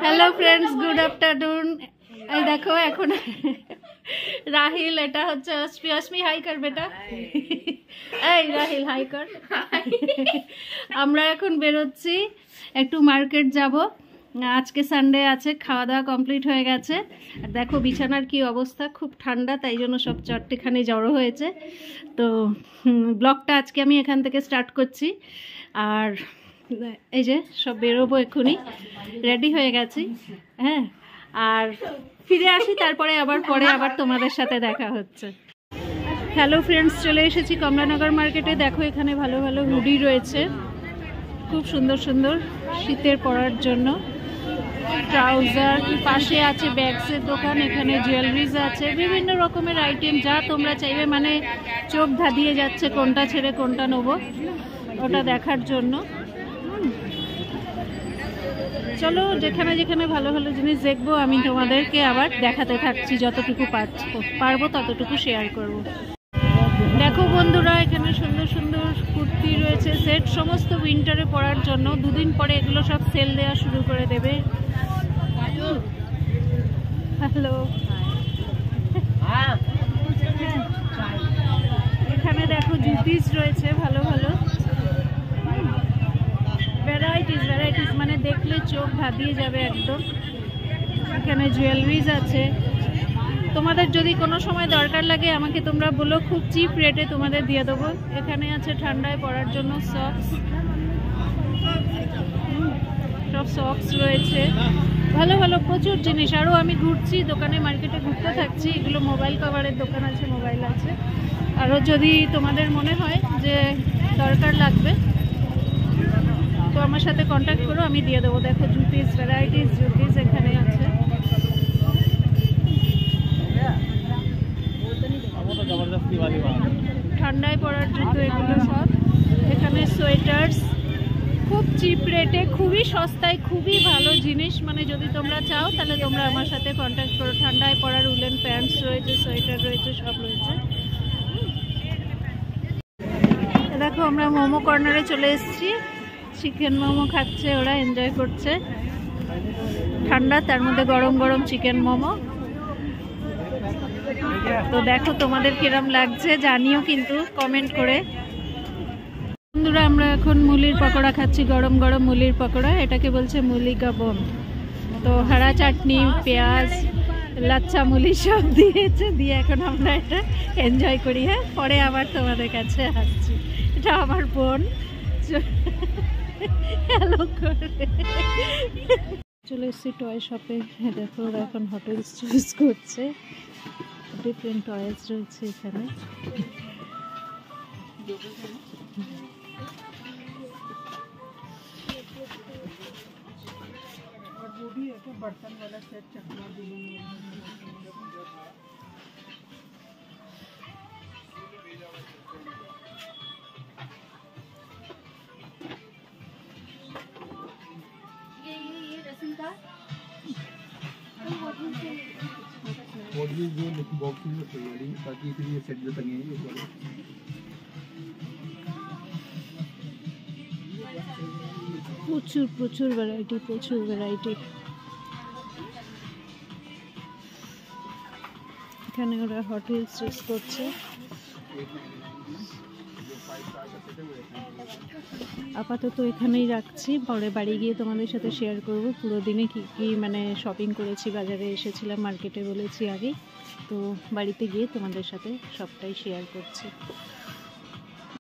Hello friends, good afternoon. এই দেখো এখন রাহিল, এটা হচ্ছে অস্মি। হাই কর বেটা। এই রাহিল হাই কর। আমরা এখন বেরোচ্ছি, একটু মার্কেট যাব। আজকে সানডে আছে, খাওয়া দাওয়া কমপ্লিট হয়ে গেছে। আর দেখো বিছানার কি অবস্থা, খুব ঠান্ডা, তাই জন্য সব চট্টিখানি জড়ো হয়েছে। তো ব্লগটা আজকে আমি এখান থেকে স্টার্ট করছি। আর এই যে সব বেরোবো, এক্ষুনি রেডি হয়ে গেছি। হ্যাঁ, আর ফিরে আসি, তারপরে আবার তোমাদের সাথে দেখা হচ্ছে। হ্যালো ফ্রেন্ডস, চলে এসেছি কমলানগর মার্কেটে। দেখো এখানে ভালো ভালো হুডি রয়েছে, খুব সুন্দর সুন্দর শীতের পরার জন্য। ট্রাউজার, পাশে আছে ব্যাগসের দোকান, এখানে জুয়েলারিজ আছে, বিভিন্ন রকমের আইটেম যা তোমরা চাইবে, মানে চোখ ধাঁধিয়ে যাচ্ছে কোনটা ছেড়ে কোনটা নেবো ওটা দেখার জন্য। চলো, যেখানে যেখানে ভালো ভালো জিনিস দেখবো আমি তোমাদেরকে আবার দেখাতে থাকছি, যতটুকু পারবো ততটুকু শেয়ার করব। দেখো বন্ধুরা, এখানে সুন্দর সুন্দর কুর্তি রয়েছে, সেট, সমস্ত উইন্টারে পরার জন্য। দুদিন পরে এগুলো সব সেল দেওয়া শুরু করে দেবে। হ্যালো, এখানে দেখো জুতিস রয়েছে ভালো ভালো, ভ্যারাইটিস, মানে দেখলে চোখ ধাঁধিয়ে যাবে একদম। এখানে জুয়েলারিজ আছে, তোমাদের যদি কোনো সময় দরকার লাগে আমাকে তোমরা বলো, খুব চিপ রেটে তোমাদের দিয়ে দেবো। এখানে আছে ঠান্ডায় পরার জন্য সক্স, সব সক্স রয়েছে, ভালো ভালো প্রচুর জিনিস। আরও আমি ঘুরছি, দোকানে মার্কেটে ঘুরতে থাকছি। এগুলো মোবাইল কভারের দোকান আছে, মোবাইল আছে। আরও যদি তোমাদের মনে হয় যে দরকার লাগবে তো আমার সাথে কন্ট্যাক্ট করো, আমি দিয়ে দেবো। দেখো জুতিস, ভ্যারাইটিস জুতিস এখানে আছে। ঠান্ডায় পরার জুতো এগুলো সব। এখানে সোয়েটার্স, খুব চিপ রেটে, খুবই সস্তায়, খুবই ভালো জিনিস। মানে যদি তোমরা চাও তাহলে তোমরা আমার সাথে কন্ট্যাক্ট করো। ঠান্ডায় পরার উলেন প্যান্টস রয়েছে, সোয়েটার রয়েছে, সব রয়েছে। দেখো আমরা মোমো কর্নারে চলে এসেছি, চিকেন মোমো খাচ্ছে ওরা, এনজয় করছে। ঠান্ডা, তার মধ্যে গরম গরম চিকেন মোমো। তো দেখো তোমাদের কিরম লাগছে জানিও কিন্তু কমেন্ট করে। বন্ধুরা, আমরা এখন মুলির পকোড়া খাচ্ছি, গরম গরম মুলির পকোড়া। এটাকে বলছে মুলি কা বোম। তো হারা চাটনি, পেঁয়াজ, লাচ্ছা মুলি সব দিয়েছে, দিয়ে এখন আমরা এটা এনজয় করি। হ্যাঁ, পরে আবার তোমাদের কাছে আসছি। এটা আমার বোন হ্যালো করে চলে এসেছি টয় শপে। দেখো ওরা এখন হোটেলস চুজ করছে, ডিফারেন্ট টয়েস রয়েছে এখানে। প্রচুর ভ্যারাইটি। এখানে ওরা হোটেল চুজ করছে। আপাতত এখানেই রাখছি, পরে বাড়ি গিয়ে তোমাদের সাথে শেয়ার করব পুরো দিনে কি কি মানে শপিং করেছি। বাজারে এসেছিলাম, মার্কেটে বলেছি আগে, তো বাড়িতে গিয়ে তোমাদের সাথে সবটাই শেয়ার করছি।